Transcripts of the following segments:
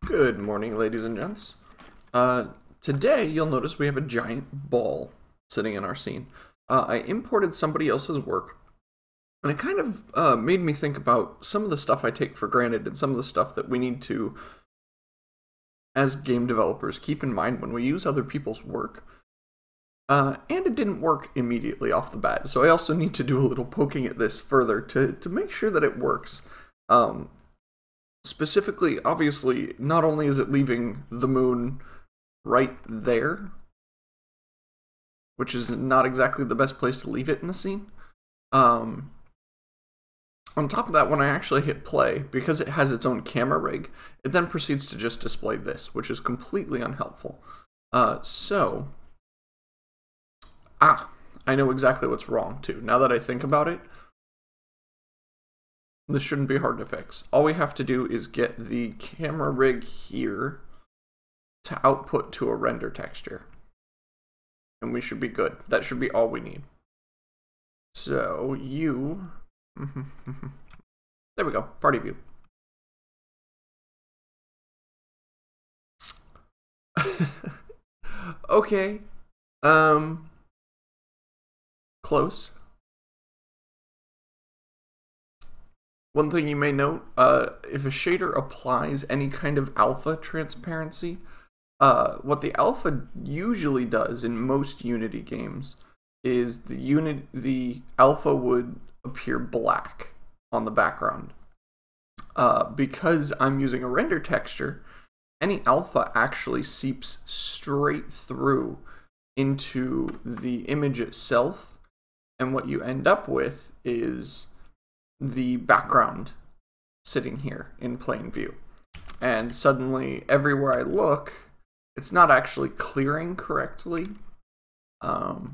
Good morning, ladies and gents. Today, you'll notice we have a giant ball sitting in our scene. I imported somebody else's work, and it kind of made me think about some of the stuff I take for granted and some of the stuff that we need to, as game developers, keep in mind when we use other people's work. And it didn't work immediately off the bat, so I also need to do a little poking at this further to make sure that it works. Specifically, obviously, not only is it leaving the moon right there, which is not exactly the best place to leave it in the scene. On top of that, when I actually hit play, because it has its own camera rig, it then proceeds to just display this, which is completely unhelpful. I know exactly what's wrong, too. Now that I think about it, this shouldn't be hard to fix. All we have to do is get the camera rig here to output to a render texture. And we should be good. That should be all we need. So, you... there we go. Party view. Okay. Close. One thing you may note, if a shader applies any kind of alpha transparency, what the alpha usually does in most Unity games is the alpha would appear black on the background. Because I'm using a render texture, any alpha actually seeps straight through into the image itself, and what you end up with is the background sitting here in plain view. And suddenly, everywhere I look, it's not actually clearing correctly. What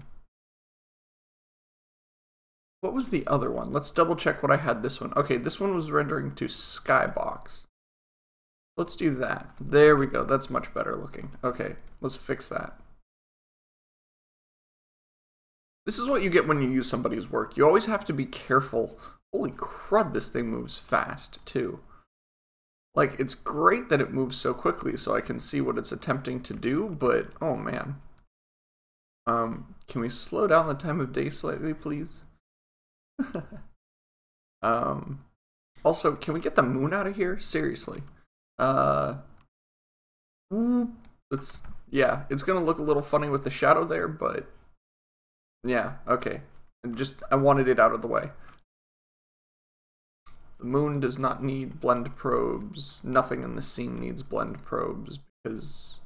was the other one? Let's double check what I had this one. Okay, this one was rendering to skybox. Let's do that. There we go. That's much better looking. Okay, let's fix that. This is what you get when you use somebody's work. You always have to be careful. Holy crud, this thing moves fast, too. Like, it's great that it moves so quickly so I can see what it's attempting to do, but, oh man. Can we slow down the time of day slightly, please? Also, can we get the moon out of here? Seriously. It's gonna look a little funny with the shadow there, but yeah, okay. I wanted it out of the way. The moon does not need blend probes. Nothing in the scene needs blend probes because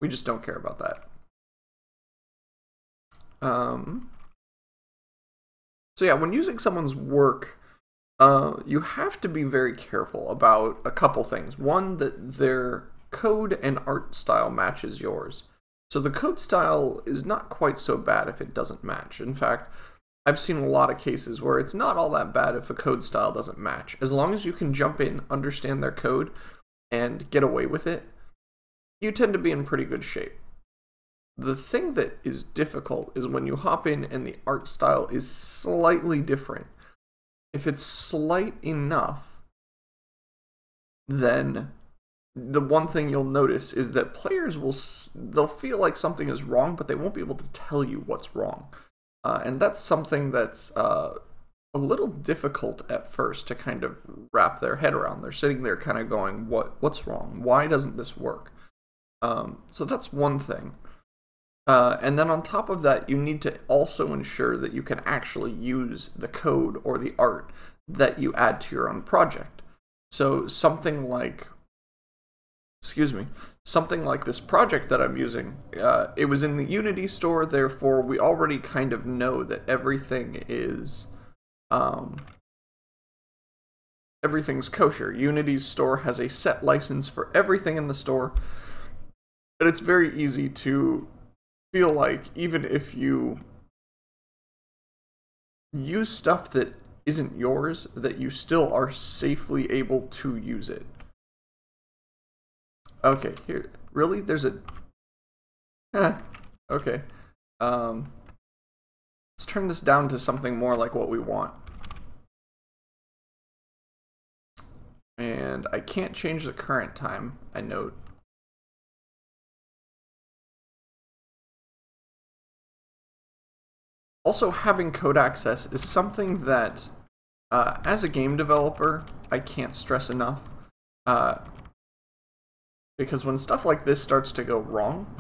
we just don't care about that. So yeah, when using someone's work, you have to be very careful about a couple things. One, that their code and art style matches yours. So the code style is not quite so bad if it doesn't match. In fact, I've seen a lot of cases where it's not all that bad if a code style doesn't match. As long as you can jump in, understand their code, and get away with it, you tend to be in pretty good shape. The thing that is difficult is when you hop in and the art style is slightly different. If it's slight enough, then the one thing you'll notice is that players they'll feel like something is wrong, but they won't be able to tell you what's wrong. And that's something that's a little difficult at first to kind of wrap their head around. They're sitting there kind of going, what's wrong? Why doesn't this work? So that's one thing. And then on top of that, you need to also ensure that you can actually use the code or the art that you add to your own project. So something like this project that I'm using, it was in the Unity store, therefore we already kind of know that everything is, everything's kosher. Unity's store has a set license for everything in the store, and it's very easy to feel like even if you use stuff that isn't yours, that you still are safely able to use it. Okay, here, really? There's a... okay. Let's turn this down to something more like what we want. And I can't change the current time, I note. Also, having code access is something that, as a game developer, I can't stress enough. Because when stuff like this starts to go wrong,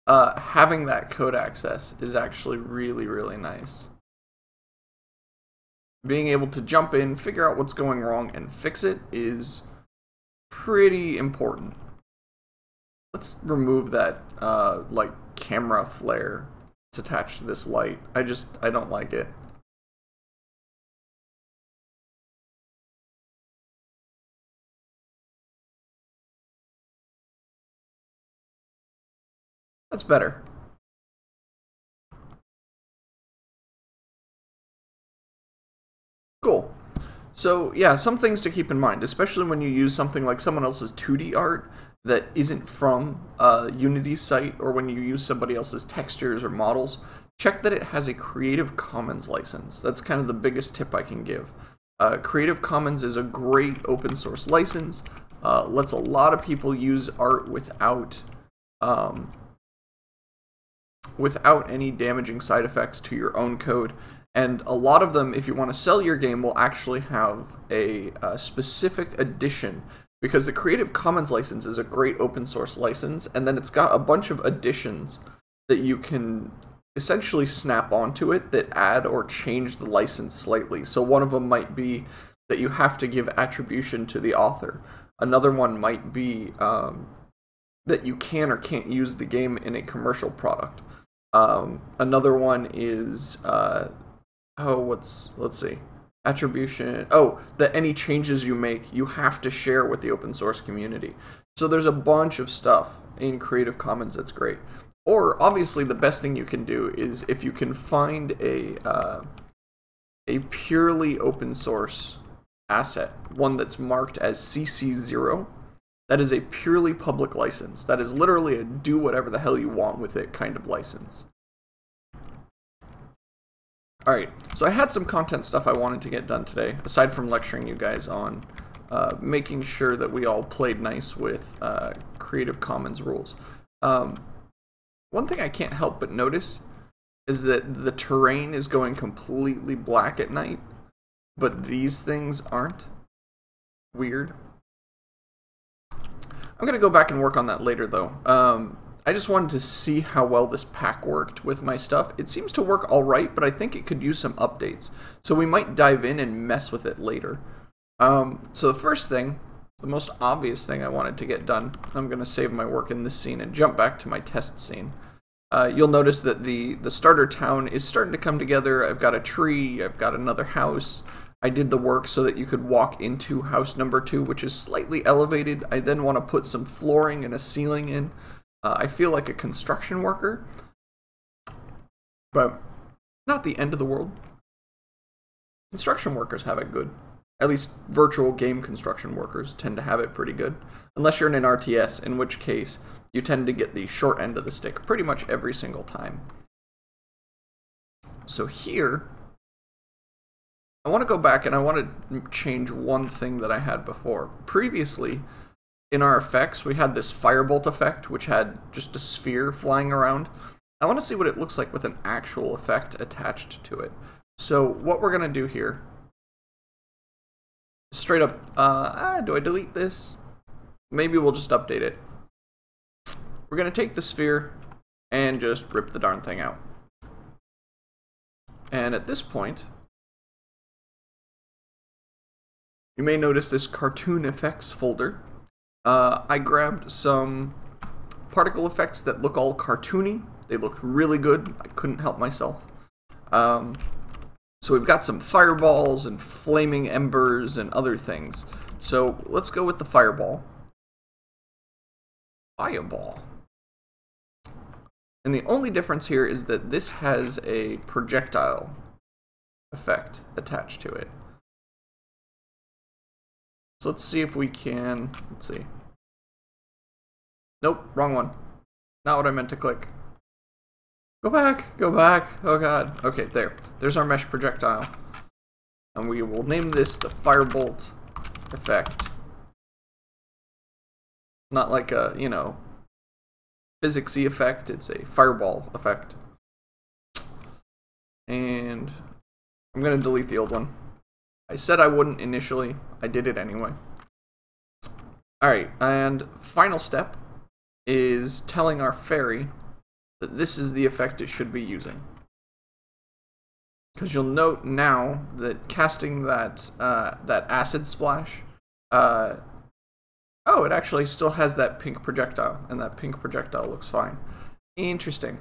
having that code access is actually really, really nice. Being able to jump in, figure out what's going wrong, and fix it is pretty important. Let's remove that, like, camera flare that's attached to this light. I don't like it. That's better. Cool. So yeah, some things to keep in mind, especially when you use something like someone else's 2D art that isn't from a Unity site, or when you use somebody else's textures or models. Check that it has a Creative Commons license. That's kind of the biggest tip I can give. Creative Commons is a great open source license. Lets a lot of people use art without any damaging side effects to your own code. And a lot of them, if you want to sell your game, will actually have a specific edition, because the Creative Commons license is a great open source license, and then it's got a bunch of additions that you can essentially snap onto it that add or change the license slightly. So one of them might be that you have to give attribution to the author. Another one might be that you can or can't use the game in a commercial product. Another one is let's see, attribution. Oh, that any changes you make, you have to share with the open source community. So there's a bunch of stuff in Creative Commons that's great. Or obviously the best thing you can do is if you can find a purely open source asset, one that's marked as CC0. That is a purely public license. That is literally a do whatever the hell you want with it kind of license. Alright, so I had some content stuff I wanted to get done today, aside from lecturing you guys on making sure that we all played nice with Creative Commons rules. One thing I can't help but notice is that the terrain is going completely black at night, but these things aren't. Weird. I'm going to go back and work on that later, though. I just wanted to see how well this pack worked with my stuff. It seems to work alright, but I think it could use some updates. So we might dive in and mess with it later. So the first thing, the most obvious thing I wanted to get done, I'm going to save my work in this scene and jump back to my test scene. You'll notice that the starter town is starting to come together. I've got a tree, I've got another house. I did the work so that you could walk into house number 2, which is slightly elevated. I then want to put some flooring and a ceiling in. I feel like a construction worker, but not the end of the world. Construction workers have it good. At least virtual game construction workers tend to have it pretty good. Unless you're in an RTS, in which case you tend to get the short end of the stick pretty much every single time. So here, I want to go back and I want to change one thing that I had before. Previously, in our effects, we had this firebolt effect, which had just a sphere flying around. I want to see what it looks like with an actual effect attached to it. So what we're going to do here, straight up, do I delete this? Maybe we'll just update it. We're going to take the sphere and just rip the darn thing out. And at this point, you may notice this cartoon effects folder. I grabbed some particle effects that look all cartoony. They looked really good. I couldn't help myself. So we've got some fireballs and flaming embers and other things. So let's go with the fireball. Fireball. And the only difference here is that this has a projectile effect attached to it. So let's see if we can, let's see. Nope, wrong one. Not what I meant to click. Go back, go back. Oh god. Okay, there. There's our mesh projectile. And we will name this the Firebolt effect. Not like a, you know, physicsy effect, it's a fireball effect. And I'm going to delete the old one. I said I wouldn't initially, I did it anyway. Alright, and final step is telling our fairy that this is the effect it should be using. Because you'll note now that casting that that acid splash, oh, it actually still has that pink projectile, and that pink projectile looks fine. Interesting.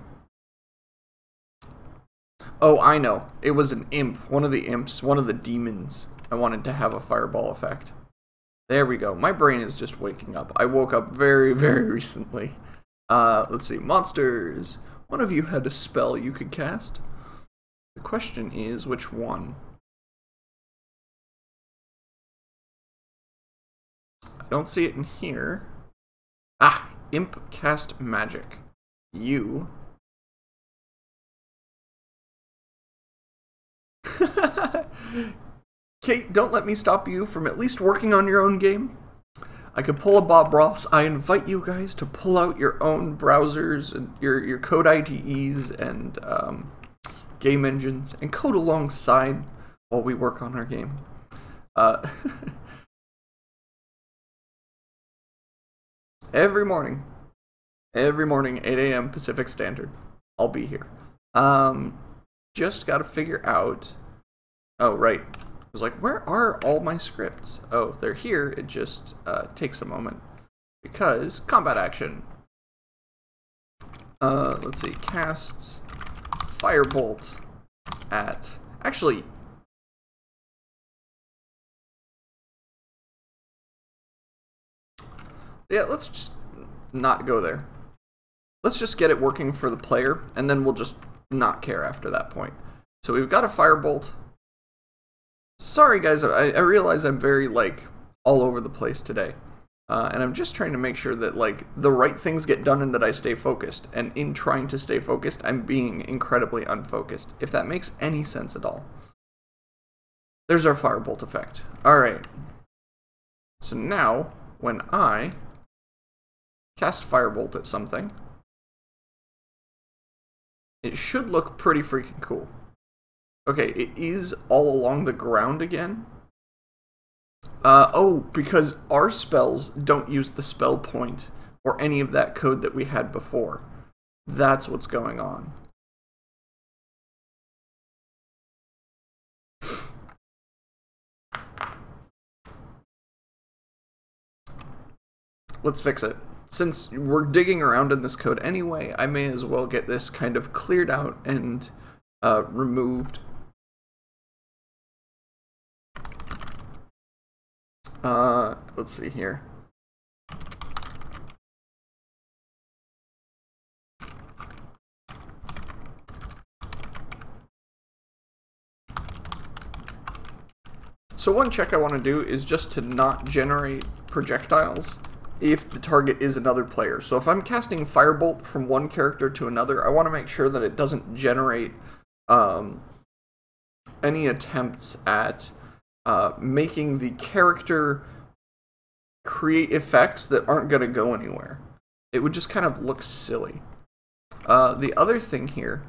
Oh, I know. It was an imp, one of the imps, one of the demons. I wanted to have a fireball effect. There we go. My brain is just waking up. I woke up very, very recently. Let's see. Monsters. One of you had a spell you could cast. The question is, which one? I don't see it in here. Ah, imp cast magic. You. Kate, don't let me stop you from at least working on your own game. I could pull a Bob Ross. I invite you guys to pull out your own browsers and your code IDEs and game engines and code alongside while we work on our game. Every morning, 8 a.m. Pacific Standard, I'll be here. Just gotta figure out. Oh, right. I was like, where are all my scripts? Oh, they're here. It just takes a moment because combat action. Let's see. Casts Firebolt at. Actually. Yeah, let's just not go there. Let's just get it working for the player, and then we'll just not care after that point. So we've got a Firebolt. Sorry guys, I realize I'm very, like, all over the place today. And I'm just trying to make sure that, like, the right things get done and that I stay focused. And in trying to stay focused, I'm being incredibly unfocused, if that makes any sense at all. There's our Firebolt effect. Alright. So now, when I cast Firebolt at something, it should look pretty freaking cool. Okay, it is all along the ground again. Oh, because our spells don't use the spell point or any of that code that we had before. That's what's going on. Let's fix it. Since we're digging around in this code anyway, I may as well get this kind of cleared out and removed. Let's see here. So one check I want to do is just to not generate projectiles if the target is another player. So if I'm casting Firebolt from one character to another, I want to make sure that it doesn't generate any attempts at making the character create effects that aren't going to go anywhere. It would just kind of look silly. The other thing here,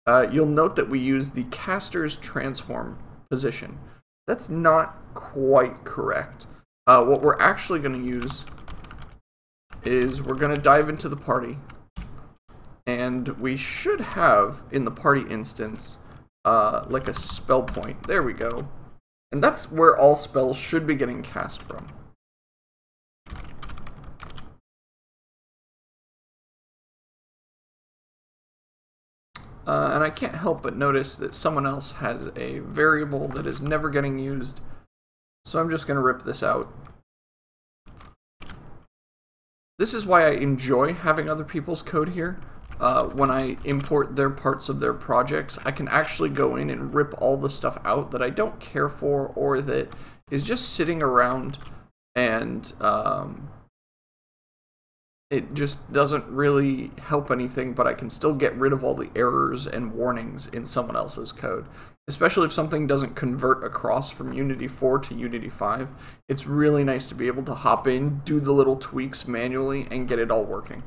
you'll note that we use the caster's transform position. That's not quite correct. What we're actually going to use is we're going to dive into the party, and we should have in the party instance like a spell point. There we go. And that's where all spells should be getting cast from. And I can't help but notice that someone else has a variable that is never getting used. So I'm just going to rip this out. This is why I enjoy having other people's code here. When I import their parts of their projects, I can actually go in and rip all the stuff out that I don't care for or that is just sitting around and it just doesn't really help anything, but I can still get rid of all the errors and warnings in someone else's code. Especially if something doesn't convert across from Unity 4 to Unity 5, it's really nice to be able to hop in, do the little tweaks manually, and get it all working.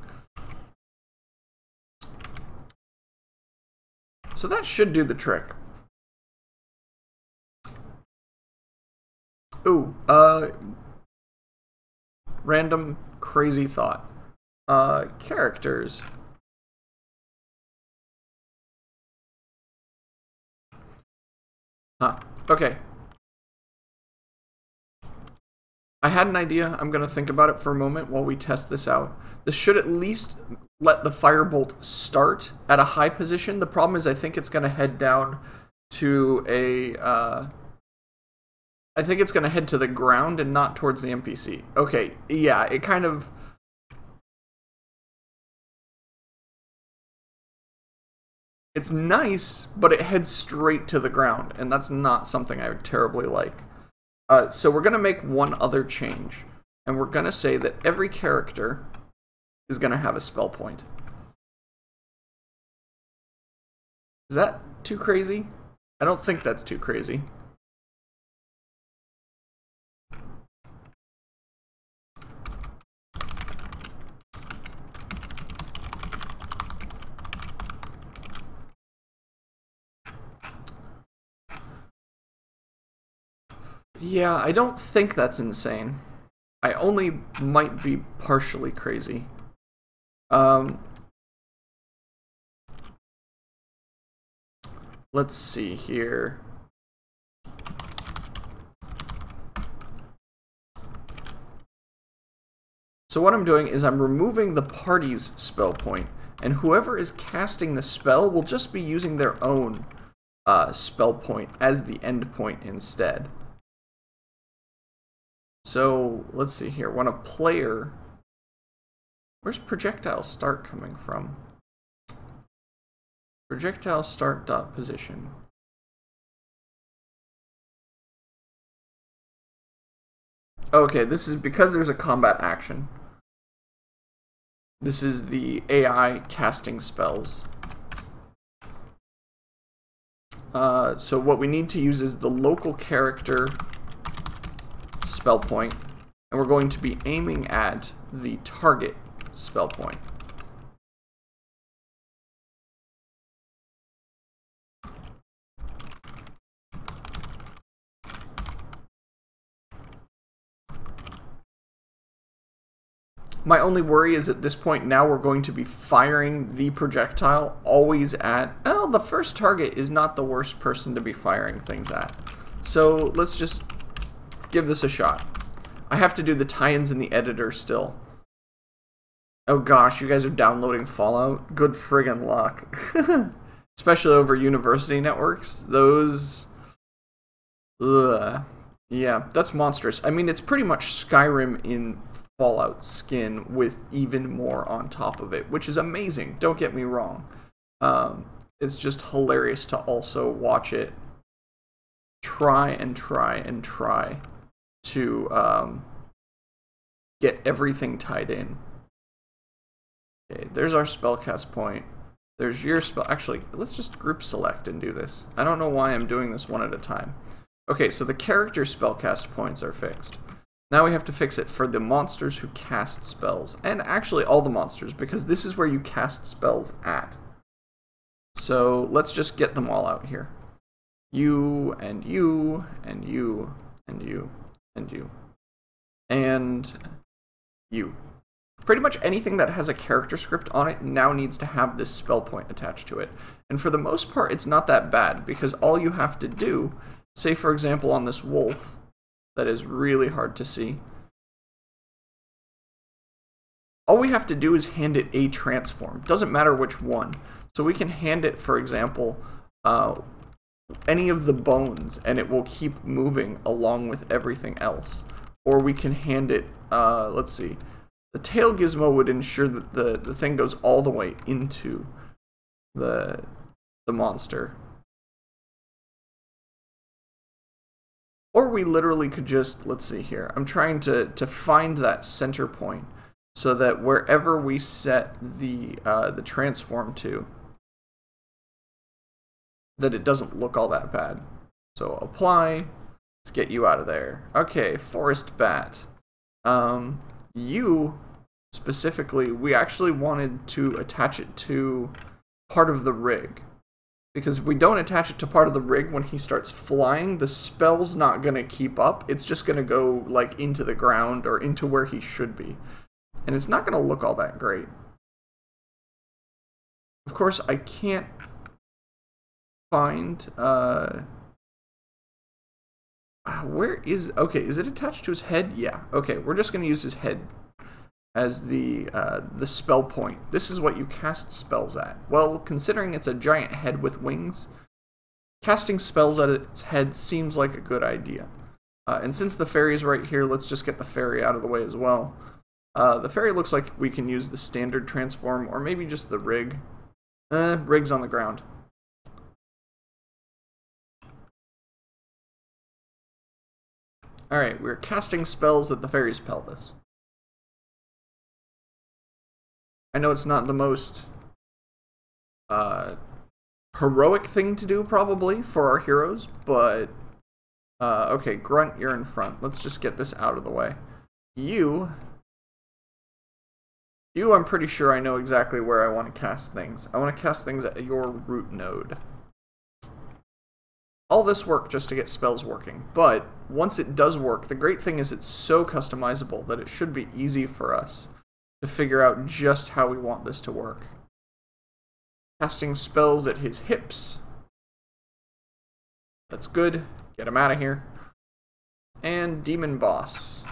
So that should do the trick. Ooh, random crazy thought. Characters. Huh. Okay. I had an idea. I'm going to think about it for a moment while we test this out. This should at least let the firebolt start at a high position. The problem is I think it's going to head down to a... I think it's going to head to the ground and not towards the NPC. Okay, yeah, it kind of... It's nice, but it heads straight to the ground, and that's not something I would terribly like. So we're going to make one other change, and we're going to say that every character is going to have a spell point. Is that too crazy? I don't think that's too crazy. Yeah, I don't think that's insane. I only might be partially crazy. Let's see here. So what I'm doing is I'm removing the party's spell point, and whoever is casting the spell will just be using their own spell point as the end point instead. So let's see here. When a player... Where's projectile start coming from? Projectile start dot position. Okay, this is because there's a combat action. This is the AI casting spells. So what we need to use is the local character spell point, and we're going to be aiming at the target spell point. My only worry is at this point now we're going to be firing the projectile always at... Well, the first target is not the worst person to be firing things at. So let's just give this a shot. I have to do the tie-ins in the editor still. Oh gosh, you guys are downloading Fallout? Good friggin' luck. Especially over university networks. Those... Ugh. Yeah, that's monstrous. I mean, it's pretty much Skyrim in Fallout skin with even more on top of it, which is amazing, don't get me wrong. It's just hilarious to also watch it try to get everything tied in. Okay, there's our spellcast point. There's your spell. Actually, let's just group select and do this. I don't know why I'm doing this one at a time. Okay, so the character spellcast points are fixed. Now we have to fix it for the monsters who cast spells. And actually all the monsters, because this is where you cast spells at. So let's just get them all out here. You, and you, and you, and you, and you. And you. Pretty much anything that has a character script on it now needs to have this spell point attached to it. And for the most part, it's not that bad, because all you have to do, say for example on this wolf, that is really hard to see. All we have to do is hand it a transform. Doesn't matter which one. So we can hand it, for example, any of the bones, and it will keep moving along with everything else. Or we can hand it, let's see, the tail gizmo would ensure that the thing goes all the way into the monster. Or we literally could just, let's see here, I'm trying to find that center point. so that wherever we set the transform to, that it doesn't look all that bad. So apply, let's get you out of there. Okay, forest bat. You specifically, we actually wanted to attach it to part of the rig. Because if we don't attach it to part of the rig when he starts flying, the spell's not going to keep up. It's just going to go like into the ground or into where he should be. And it's not going to look all that great. Of course, I can't find where is, okay, is it attached to his head? Yeah. Okay, we're just going to use his head as the spell point. This is what you cast spells at. Well, considering it's a giant head with wings, casting spells at its head seems like a good idea. And since the fairy's right here, let's just get the fairy out of the way as well. The fairy looks like we can use the standard transform, or maybe just the rig. Rig's on the ground. Alright, we're casting spells at the fairy's pelvis. I know it's not the most heroic thing to do, probably, for our heroes, but okay, Grunt, you're in front. Let's just get this out of the way. You, I'm pretty sure I know exactly where I want to cast things. I want to cast things at your root node. All this work just to get spells working, but once it does work, the great thing is it's so customizable that it should be easy for us to figure out just how we want this to work. Casting spells at his hips. That's good. Get him out of here. And Demon Boss.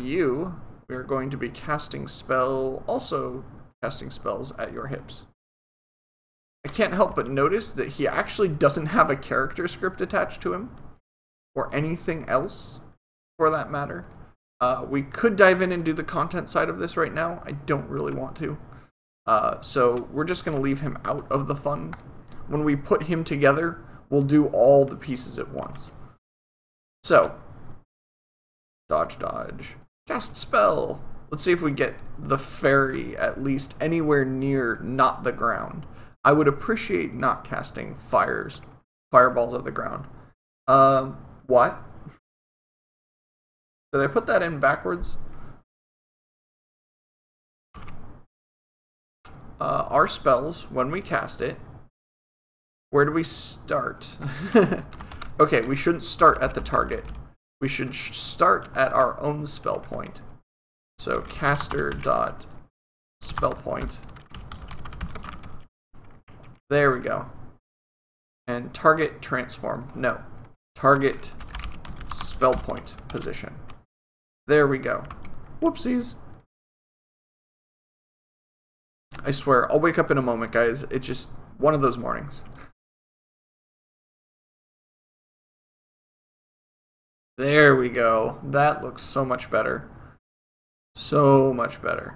You, we are going to be also casting spells at your hips. I can't help but notice that he actually doesn't have a character script attached to him, or anything else, for that matter. We could dive in and do the content side of this right now. I don't really want to. So we're just going to leave him out of the fun. When we put him together, we'll do all the pieces at once. So, dodge, dodge. Cast spell. Let's see if we get the fairy at least anywhere near not the ground. I would appreciate not casting fireballs at the ground. What? Did I put that in backwards? Our spells, when we cast it, where do we start? Okay, we shouldn't start at the target. We should start at our own spell point. So caster dot spell point. There we go. And target transform. No. Target spell point position. There we go. Whoopsies. I swear, I'll wake up in a moment, guys. It's just one of those mornings. There we go. That looks so much better. So much better.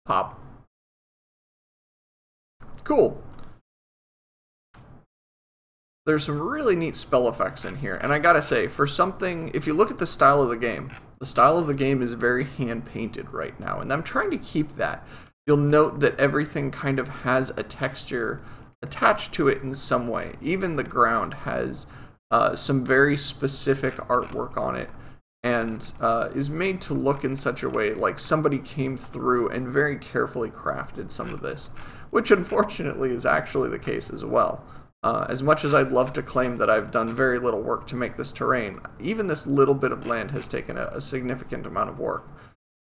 Pop. Cool. There's some really neat spell effects in here, and I gotta say, for something, if you look at the style of the game is very hand-painted right now, and I'm trying to keep that. You'll note that everything kind of has a texture attached to it in some way. Even the ground has some very specific artwork on it, and is made to look in such a way like somebody came through and very carefully crafted some of this, which unfortunately is actually the case as well. As much as I'd love to claim that I've done very little work to make this terrain, even this little bit of land has taken a significant amount of work.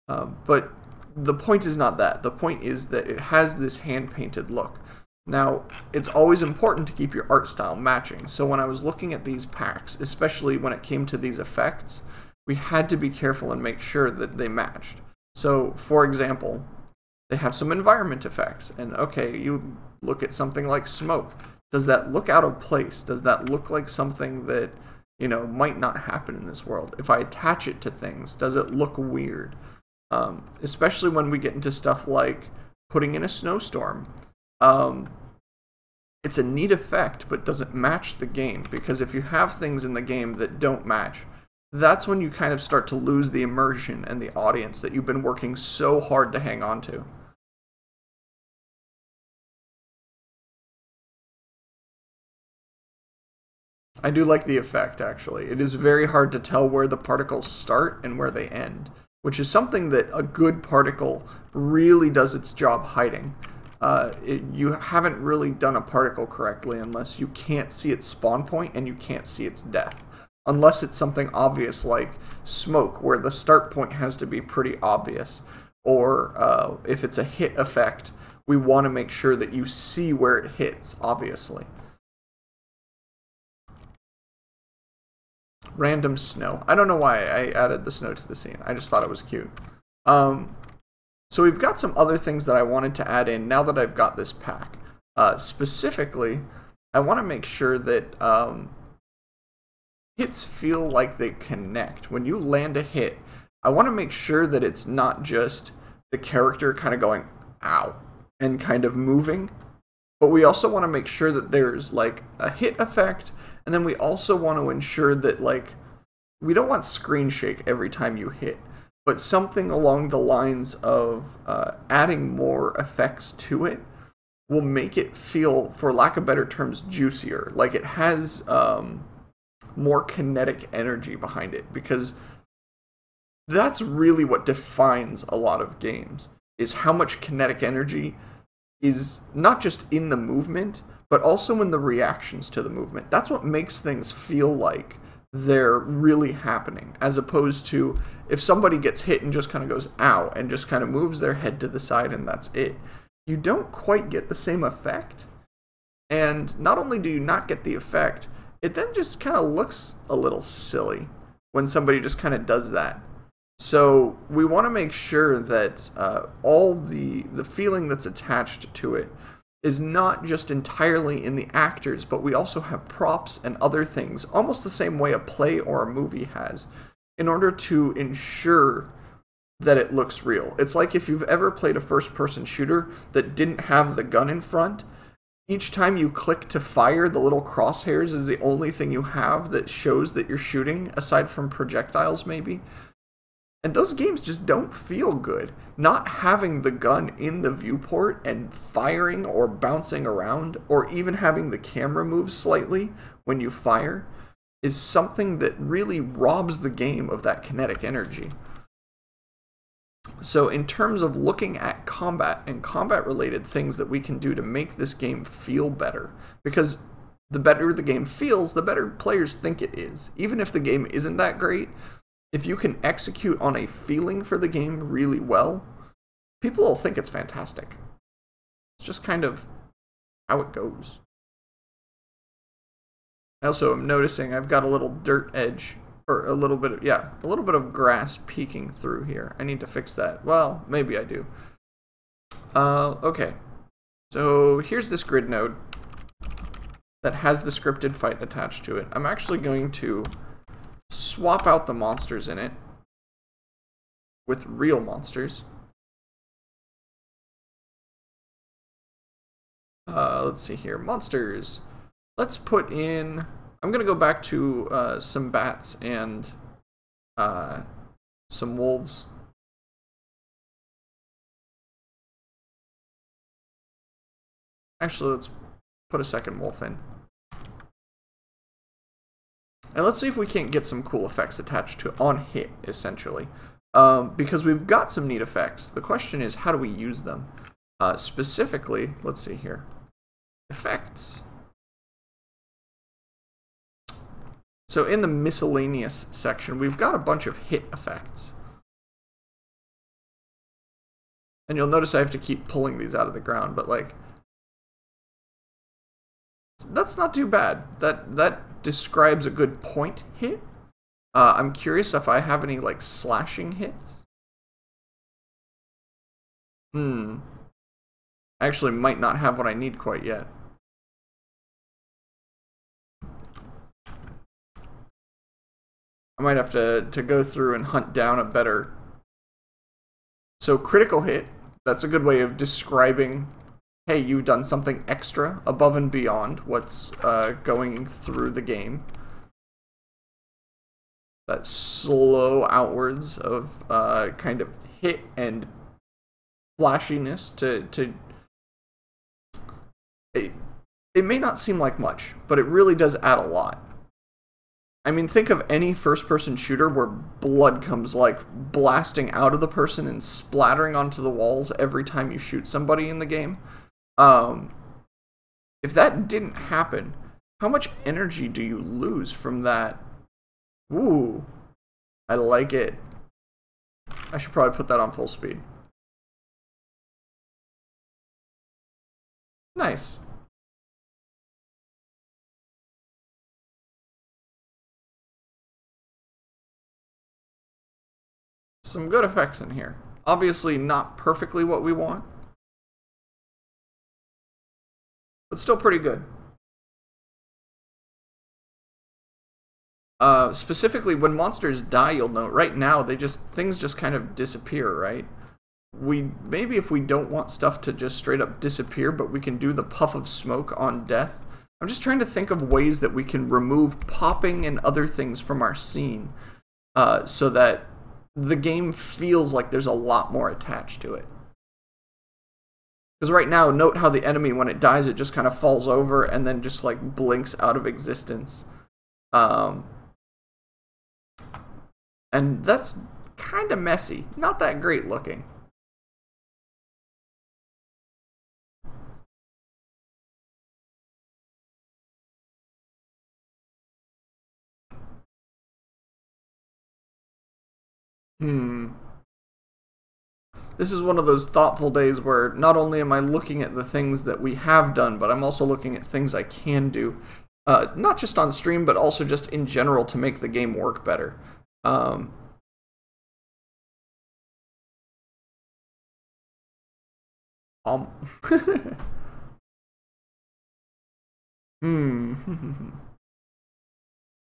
But the point is not that. The point is that it has this hand-painted look. Now, it's always important to keep your art style matching, so when I was looking at these packs, especially when it came to these effects, we had to be careful and make sure that they matched. So, for example, they have some environment effects, and okay, you look at something like smoke. Does that look out of place? Does that look like something that, you know, might not happen in this world? If I attach it to things, does it look weird? Especially when we get into stuff like putting in a snowstorm. It's a neat effect, but doesn't match the game, because if you have things in the game that don't match, that's when you kind of start to lose the immersion and the audience that you've been working so hard to hang on to. I do like the effect, actually. It is very hard to tell where the particles start and where they end, which is something that a good particle really does its job hiding. You haven't really done a particle correctly unless you can't see its spawn point and you can't see its death. Unless it's something obvious like smoke, where the start point has to be pretty obvious. Or if it's a hit effect, we want to make sure that you see where it hits, obviously. Random snow. I don't know why I added the snow to the scene. I just thought it was cute. So we've got some other things that I wanted to add in now that I've got this pack. Specifically, I want to make sure that hits feel like they connect. When you land a hit, I want to make sure that it's not just the character kind of going, ow, and kind of moving. But we also want to make sure that there's like a hit effect, and then we also want to ensure that like we don't want screen shake every time you hit, but something along the lines of adding more effects to it will make it feel, for lack of better terms, juicier. Like it has more kinetic energy behind it, because that's really what defines a lot of games, is how much kinetic energy is not just in the movement, but also in the reactions to the movement. That's what makes things feel like they're really happening, as opposed to if somebody gets hit and just kind of goes, ow, and just kind of moves their head to the side and that's it. You don't quite get the same effect. And not only do you not get the effect, it then just kind of looks a little silly when somebody just kind of does that. So we want to make sure that all the feeling that's attached to it is not just entirely in the actors, but we also have props and other things, almost the same way a play or a movie has, in order to ensure that it looks real. It's like if you've ever played a first-person shooter that didn't have the gun in front, each time you click to fire, the little crosshairs is the only thing you have that shows that you're shooting, aside from projectiles maybe. And those games just don't feel good. Not having the gun in the viewport and firing or bouncing around, or even having the camera move slightly when you fire, is something that really robs the game of that kinetic energy. So in terms of looking at combat and combat-related things that we can do to make this game feel better, because the better the game feels, the better players think it is. Even if the game isn't that great, if you can execute on a feeling for the game really well, people will think it's fantastic. It's just kind of how it goes. I also am noticing I've got a little dirt edge, or a little bit of, yeah, a little bit of grass peeking through here. I need to fix that. Well, maybe I do. Okay. So here's this grid node that has the scripted fight attached to it. I'm actually going to swap out the monsters in it with real monsters. Let's see here. Monsters. Let's put in... I'm going to go back to some bats and some wolves. Actually, let's put a second wolf in. And let's see if we can't get some cool effects attached to on hit, essentially. Because we've got some neat effects. The question is, how do we use them? Specifically, let's see here. Effects. So in the miscellaneous section, we've got a bunch of hit effects. And you'll notice I have to keep pulling these out of the ground, but like, that's not too bad. That describes a good point hit. I'm curious if I have any like slashing hits. I actually might not have what I need quite yet. I might have to go through and hunt down a better... So critical hit, that's a good way of describing, hey, you've done something extra above and beyond what's going through the game. that slow outwards of kind of hit and flashiness to it may not seem like much, but it really does add a lot. I mean, think of any first-person shooter where blood comes, like, blasting out of the person and splattering onto the walls every time you shoot somebody in the game. If that didn't happen, how much energy do you lose from that? Ooh, I like it. I should probably put that on full speed. Nice. Some good effects in here. Obviously not perfectly what we want, but still pretty good. Specifically, when monsters die, you'll note right now things just kind of disappear, right? Maybe if we don't want stuff to just straight up disappear, but we can do the puff of smoke on death. I'm just trying to think of ways that we can remove popping and other things from our scene, so that the game feels like there's a lot more attached to it. Because right now, note how the enemy, when it dies, it just kind of falls over and then just like blinks out of existence. And that's kind of messy. Not that great looking. This is one of those thoughtful days where not only am I looking at the things that we have done, but I'm also looking at things I can do. Not just on stream, but also just in general to make the game work better.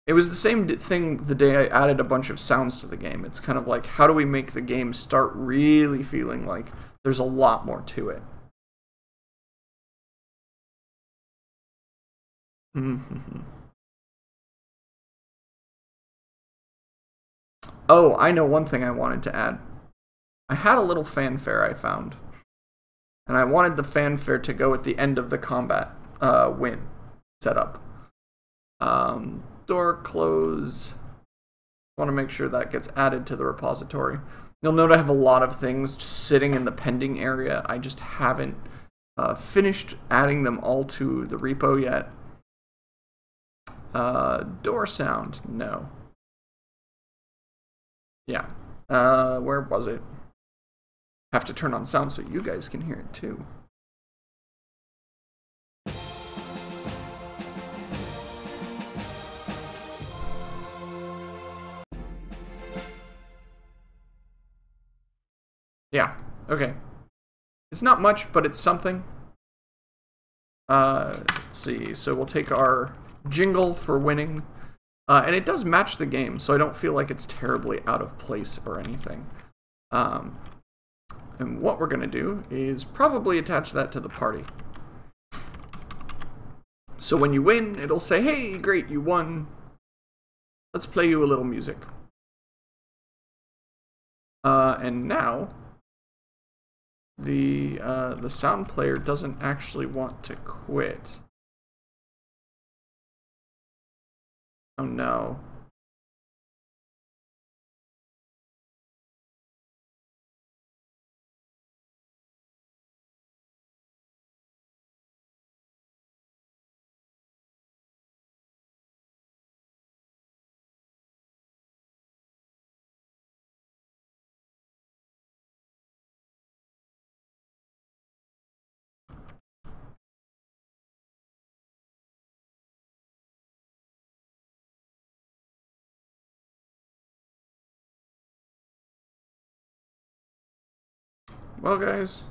It was the same thing the day I added a bunch of sounds to the game. It's kind of like, how do we make the game start really feeling like there's a lot more to it? Oh, I know one thing I wanted to add. I had a little fanfare I found, and I wanted the fanfare to go at the end of the combat win setup. Door close. Want to make sure that gets added to the repository. You'll note I have a lot of things just sitting in the pending area. I just haven't finished adding them all to the repo yet. Door sound, no. Yeah. Where was it? Have to turn on sound so you guys can hear it too. Yeah, okay. It's not much, but it's something. Let's see. So we'll take our jingle for winning. And it does match the game, so I don't feel like it's terribly out of place or anything. And what we're going to do is probably attach that to the party. So when you win, it'll say, hey, great, you won. Let's play you a little music. And now, the sound player doesn't actually want to quit. Oh no. Well, guys,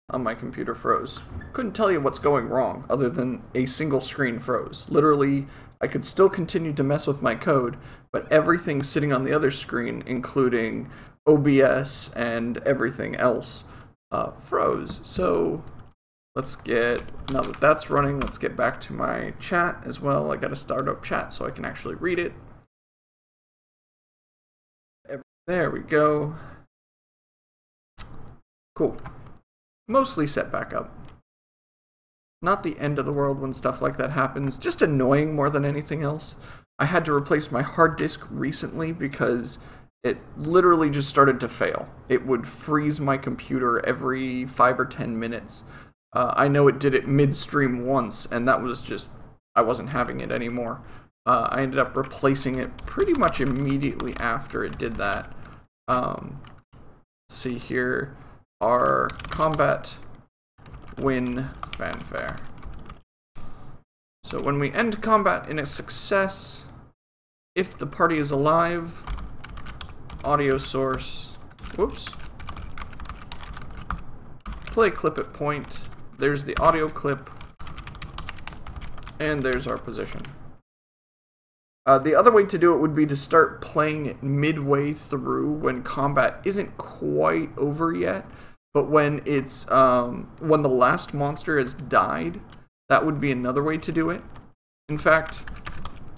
on my computer froze. Couldn't tell you what's going wrong other than a single screen froze. Literally, I could still continue to mess with my code, but everything sitting on the other screen, including OBS and everything else, froze. So let's get, now that that's running, let's get back to my chat as well. I gotta start up chat so I can actually read it. There we go. Cool. Mostly set back up. Not the end of the world when stuff like that happens, just annoying more than anything else. I had to replace my hard disk recently because it literally just started to fail. It would freeze my computer every 5 or 10 minutes. I know it did it midstream once, and that was just, I wasn't having it anymore. I ended up replacing it pretty much immediately after it did that. See here, our combat win fanfare. So when we end combat in a success, if the party is alive, audio source, whoops, play clip at point, there's the audio clip, and there's our position. The other way to do it would be to start playing it midway through when combat isn't quite over yet, but when it's when the last monster has died, that would be another way to do it. In fact,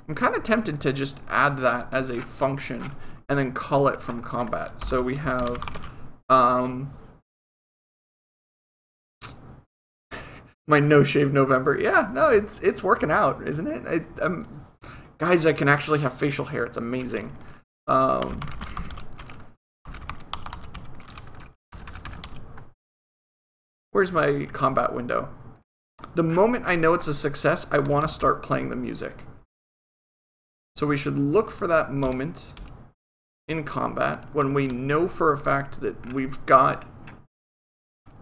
I'm kind of tempted to just add that as a function and then call it from combat. So we have my no shave November. Yeah, no, it's working out, isn't it? Guys, I can actually have facial hair. It's amazing. Where's my combat window? The moment I know it's a success, I want to start playing the music. So we should look for that moment in combat when we know for a fact that we've got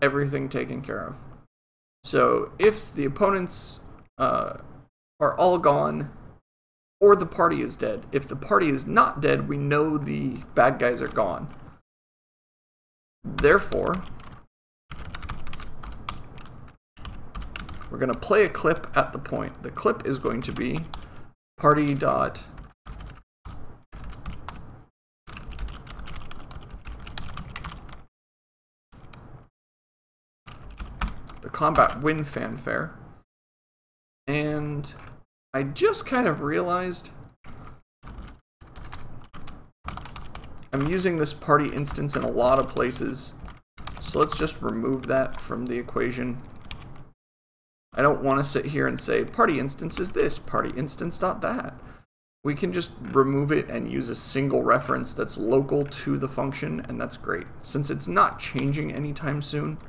everything taken care of. So if the opponents are all gone, or the party is dead. If the party is not dead, we know the bad guys are gone. Therefore, we're going to play a clip at the point. The clip is going to be party dot the combat win fanfare. And I just kind of realized I'm using this party instance in a lot of places, so let's just remove that from the equation. I don't want to sit here and say party instance is this, party instance not that. We can just remove it and use a single reference that's local to the function, and that's great. Since it's not changing anytime soon,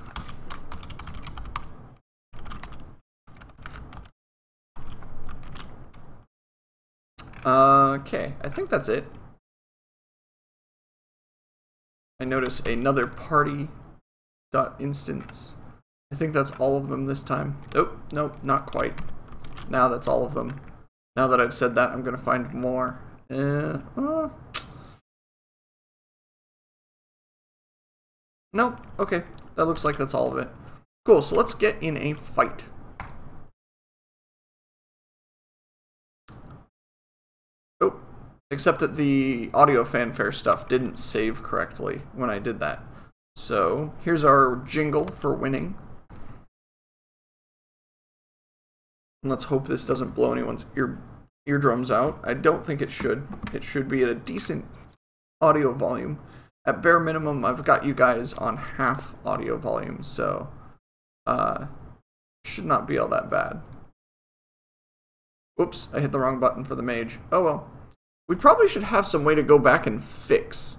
okay, I think that's it. I notice another party.instance. I think that's all of them this time. Oh, nope, not quite. Now that's all of them. Now that I've said that, I'm going to find more. Nope, okay. That looks like that's all of it. Cool, so let's get in a fight. Oh, except that the audio fanfare stuff didn't save correctly when I did that. So here's our jingle for winning. And let's hope this doesn't blow anyone's eardrums out. I don't think it should. It should be at a decent audio volume. At bare minimum, I've got you guys on half audio volume, so should not be all that bad. Oops, I hit the wrong button for the mage. Oh well. We probably should have some way to go back and fix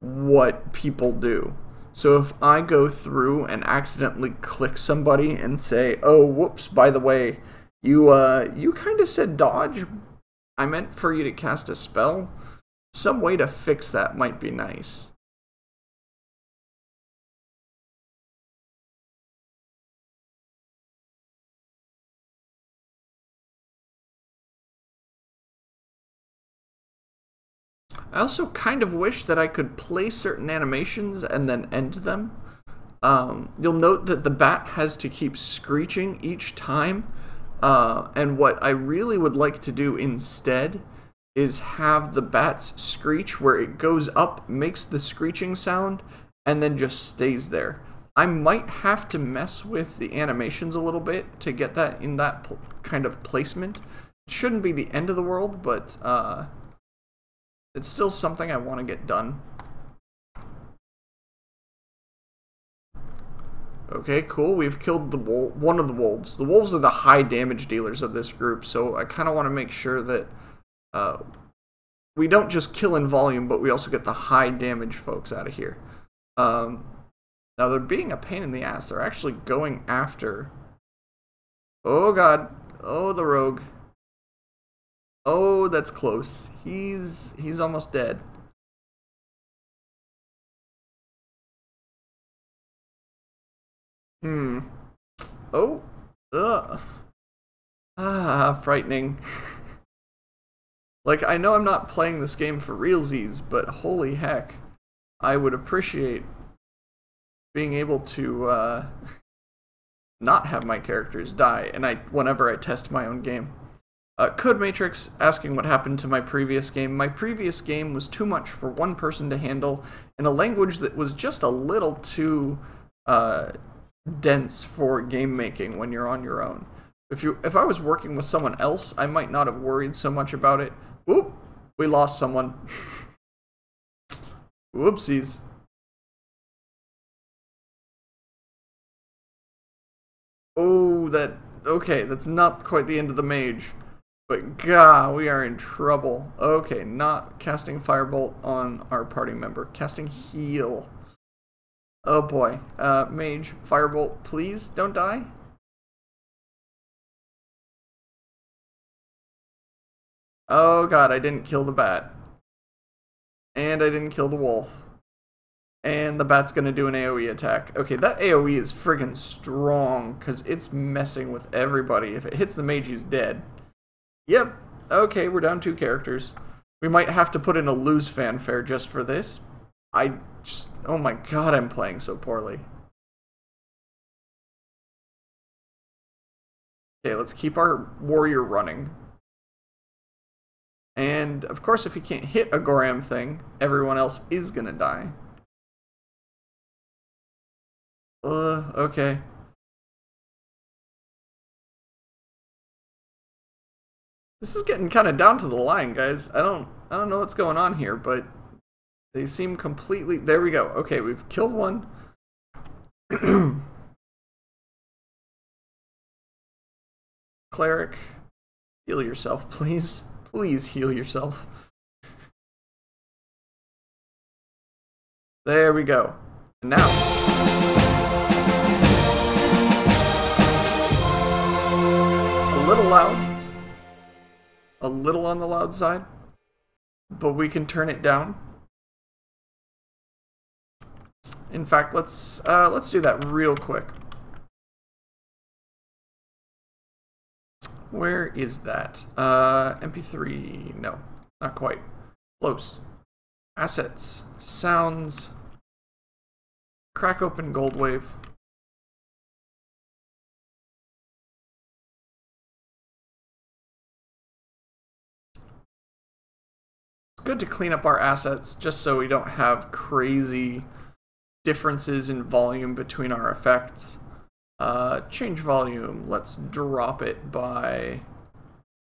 what people do. So if I go through and accidentally click somebody and say, oh, whoops, by the way, you kind of said dodge. I meant for you to cast a spell. Some way to fix that might be nice. I also kind of wish that I could play certain animations and then end them. You'll note that the bat has to keep screeching each time, and what I really would like to do instead is have the bat's screech where it goes up, makes the screeching sound, and then just stays there. I might have to mess with the animations a little bit to get that in that kind of placement. It shouldn't be the end of the world, but it's still something I want to get done. Okay, cool. We've killed the one of the wolves. The wolves are the high damage dealers of this group, so I kind of want to make sure that we don't just kill in volume, but we also get the high damage folks out of here. Now they're being a pain in the ass. They're actually going after... Oh god. Oh, the rogue. Oh, that's close. He's almost dead. Oh. Ugh. Ah, frightening. Like, I know I'm not playing this game for realsies, but holy heck. I would appreciate being able to not have my characters die whenever I test my own game. Code Matrix asking what happened to my previous game. My previous game was too much for one person to handle in a language that was just a little too dense for game making when you're on your own. If I was working with someone else, I might not have worried so much about it. Oop, we lost someone. Whoopsies. Oh, okay, that's not quite the end of the mage. But god, we are in trouble. Okay, not casting Firebolt on our party member. Casting Heal. Oh boy. Mage, Firebolt, please don't die. Oh god, I didn't kill the bat. And I didn't kill the wolf. And the bat's gonna do an AoE attack. Okay, that AoE is friggin' strong, because it's messing with everybody. If it hits the mage, he's dead. Yep. Okay, we're down 2 characters. We might have to put in a lose fanfare just for this. Oh my god, I'm playing so poorly. Okay, let's keep our warrior running. And, of course, if he can't hit a Goram thing, everyone else is gonna die. Okay. This is getting kind of down to the line, guys. I don't know what's going on here, but they seem completely... There we go. Okay, we've killed one. Cleric, heal yourself, please. Please heal yourself. There we go. And now... a little loud. A little on the loud side. But we can turn it down. In fact, let's do that real quick. Where is that? MP3, no, not quite. Close. Assets, sounds, crack open Goldwave. It's good to clean up our assets just so we don't have crazy differences in volume between our effects. Change volume, let's drop it by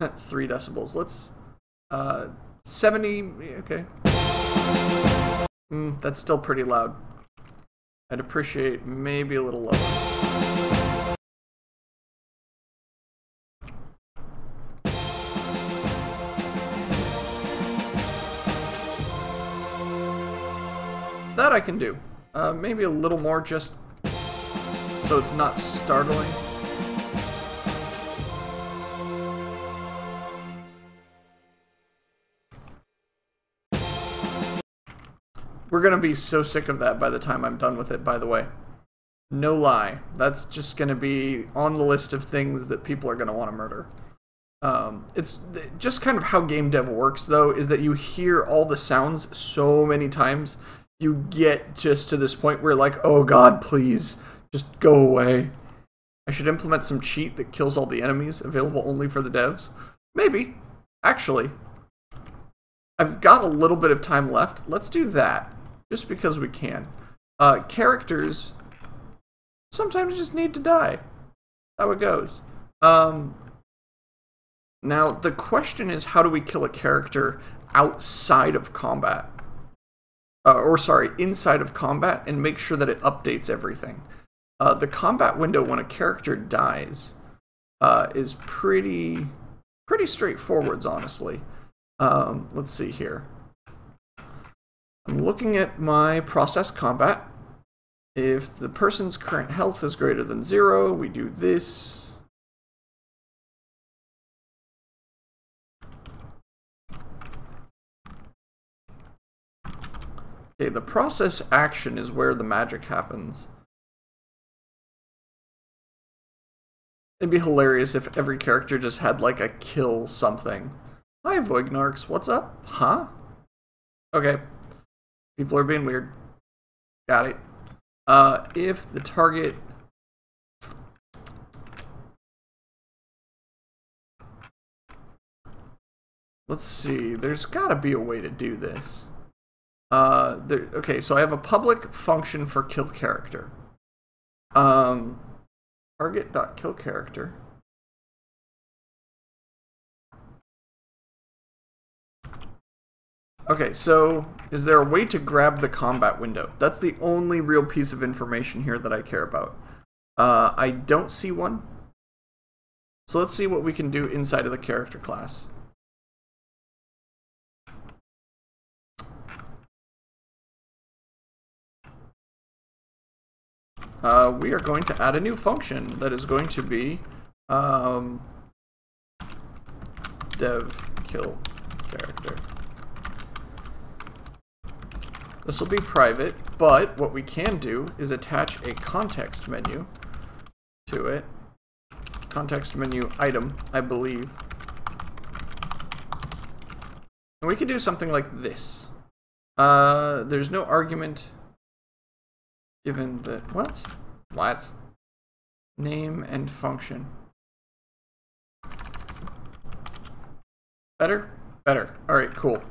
3 decibels. Let's 70, okay. That's still pretty loud. I'd appreciate maybe a little lower. That I can do. Maybe a little more just so it's not startling. We're gonna be so sick of that by the time I'm done with it, by the way. No lie. That's just gonna be on the list of things that people are gonna want to murder. It's just kind of how game dev works, though, is that you hear all the sounds so many times, you get just to this point where like, oh god, please, just go away. I should implement some cheat that kills all the enemies, available only for the devs. Maybe. Actually, I've got a little bit of time left. Let's do that, just because we can. Characters sometimes just need to die. How it goes. Now, the question is, how do we kill a character outside of combat? Inside of combat, and make sure that it updates everything. The combat window when a character dies is pretty straightforward, honestly. Let's see here. I'm looking at my process combat. If the person's current health is greater than 0, we do this. Okay, the process action is where the magic happens. It'd be hilarious if every character just had like a kill something. Hi, Voignarks, what's up? Huh? Okay. People are being weird. Got it. If the target... Let's see, there's gotta be a way to do this. Okay, so I have a public function for kill character. Target.killCharacter. Okay, so is there a way to grab the combat window? That's the only real piece of information here that I care about. I don't see one. So let's see what we can do inside of the character class. We are going to add a new function that is going to be dev kill character. This will be private, but what we can do is attach a context menu to it. Context menu item, I believe. And we can do something like this. There's no argument given that... What? Name and function. Better? Better. Alright, cool.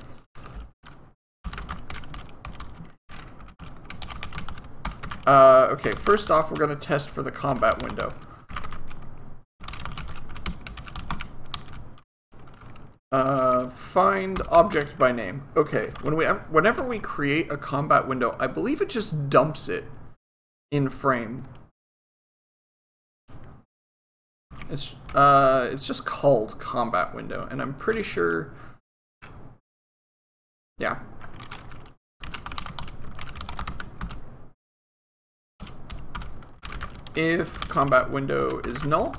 Okay, first off, we're going to test for the combat window. Find object by name. Okay, whenever we create a combat window, I believe it just dumps it in frame. It's just called combat window, and I'm pretty sure... Yeah. If combat window is null,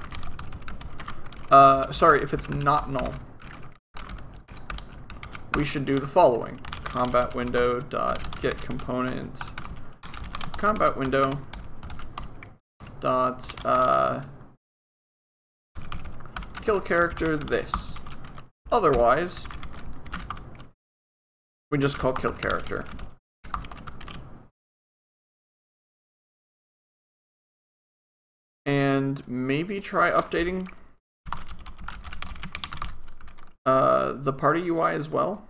if it's not null, we should do the following: combat window dot get components, combat window dot kill character this. Otherwise, we just call kill character. And maybe try updating the party UI as well.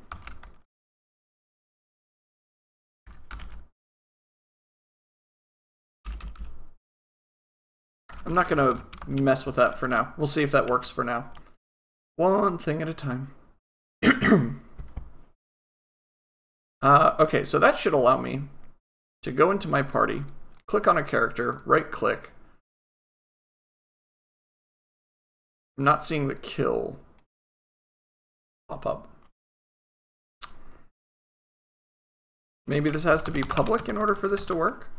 I'm not gonna mess with that for now. We'll see if that works for now. One thing at a time. Okay, so that should allow me to go into my party, click on a character, right click. I'm not seeing the kill pop up. Maybe this has to be public in order for this to work?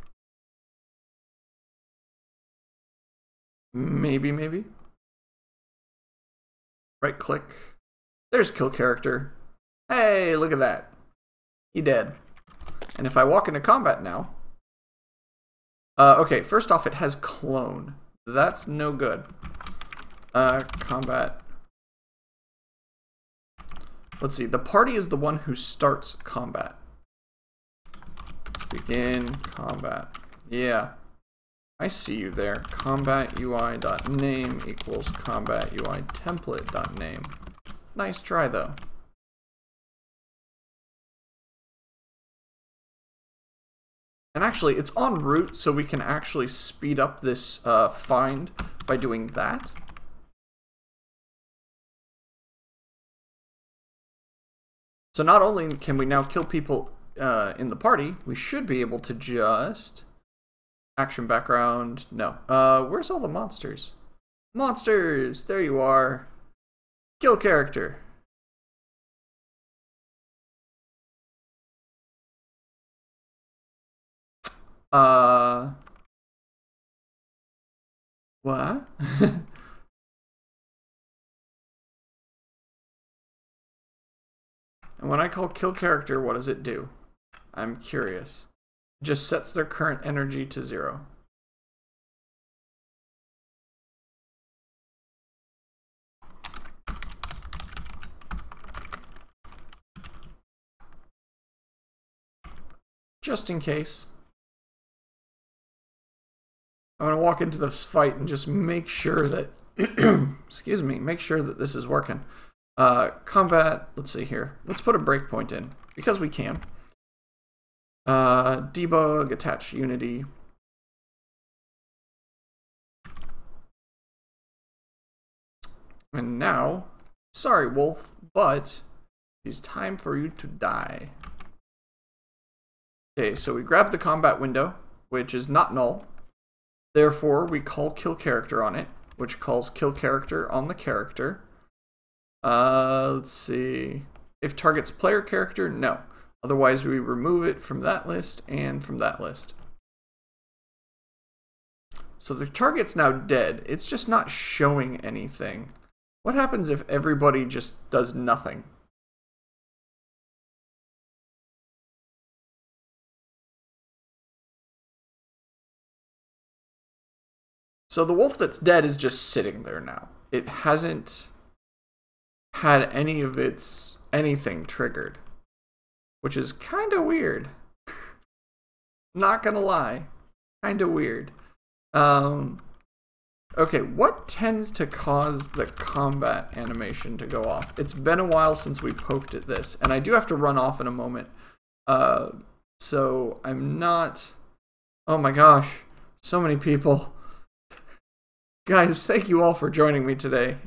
Maybe. Right click. There's kill character. Hey, look at that. He dead. And if I walk into combat now... okay, first off, it has clone. That's no good. Combat. Let's see, the party is the one who starts combat. Begin combat. Yeah. I see you there. Combat UI.name equals combat UI template.name. Nice try though. And actually, it's en route, so we can actually speed up this find by doing that. So not only can we now kill people in the party, we should be able to just... Action background, no. Where's all the monsters? Monsters! There you are. Kill character. What? And when I call kill character, what does it do? I'm curious. It just sets their current energy to 0. Just in case. I'm going to walk into this fight and just make sure that, excuse me, make sure that this is working. Combat, let's see here. Let's put a breakpoint in, because we can. Debug, attach Unity. And now, sorry Wolf, but it's time for you to die. Okay, so we grab the combat window, which is not null. Therefore, we call kill character on it, which calls kill character on the character. Let's see. If targets player character, no. Otherwise, we remove it from that list and from that list. So the target's now dead. It's just not showing anything. What happens if everybody just does nothing? So the wolf that's dead is just sitting there now. It hasn't had any of its anything triggered, which is kind of weird. Not gonna lie, kind of weird. Okay, what tends to cause the combat animation to go off? It's been a while since we poked at this, and I do have to run off in a moment. So I'm not... Oh my gosh, so many people. Guys, thank you all for joining me today.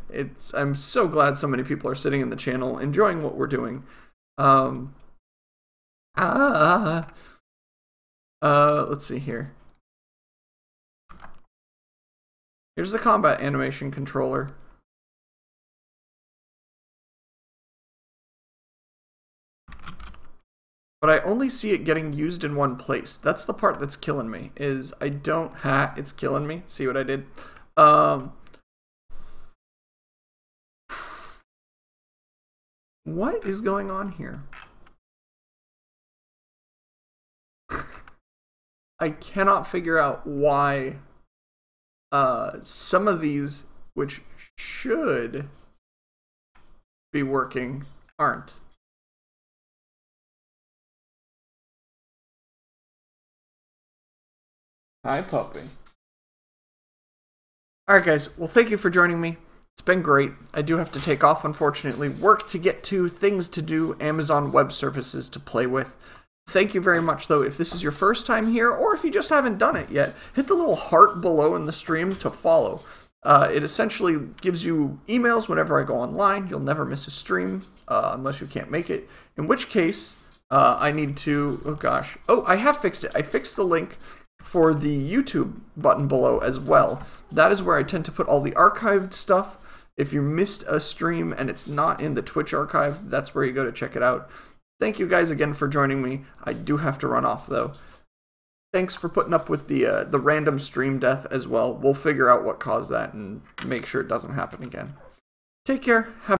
I'm so glad so many people are sitting in the channel, enjoying what we're doing. Let's see here. Here's the combat animation controller. But I only see it getting used in one place. That's the part that's killing me, is I don't have... It's killing me. See what I did? What is going on here? I cannot figure out why some of these, which should be working, aren't. Hi, puppy. Alright guys, well thank you for joining me. It's been great. I do have to take off, unfortunately. Work to get to, things to do, Amazon Web Services to play with. Thank you very much, though. If this is your first time here, or if you just haven't done it yet, hit the little heart below in the stream to follow. It essentially gives you emails whenever I go online. You'll never miss a stream, unless you can't make it. In which case, I need to... Oh gosh. Oh, I have fixed it. I fixed the link for the YouTube button below as well. That is where I tend to put all the archived stuff. If you missed a stream and it's not in the Twitch archive, that's where you go to check it out. Thank you guys again for joining me. I do have to run off though. Thanks for putting up with the random stream death as well. We'll figure out what caused that and make sure it doesn't happen again. Take care. Have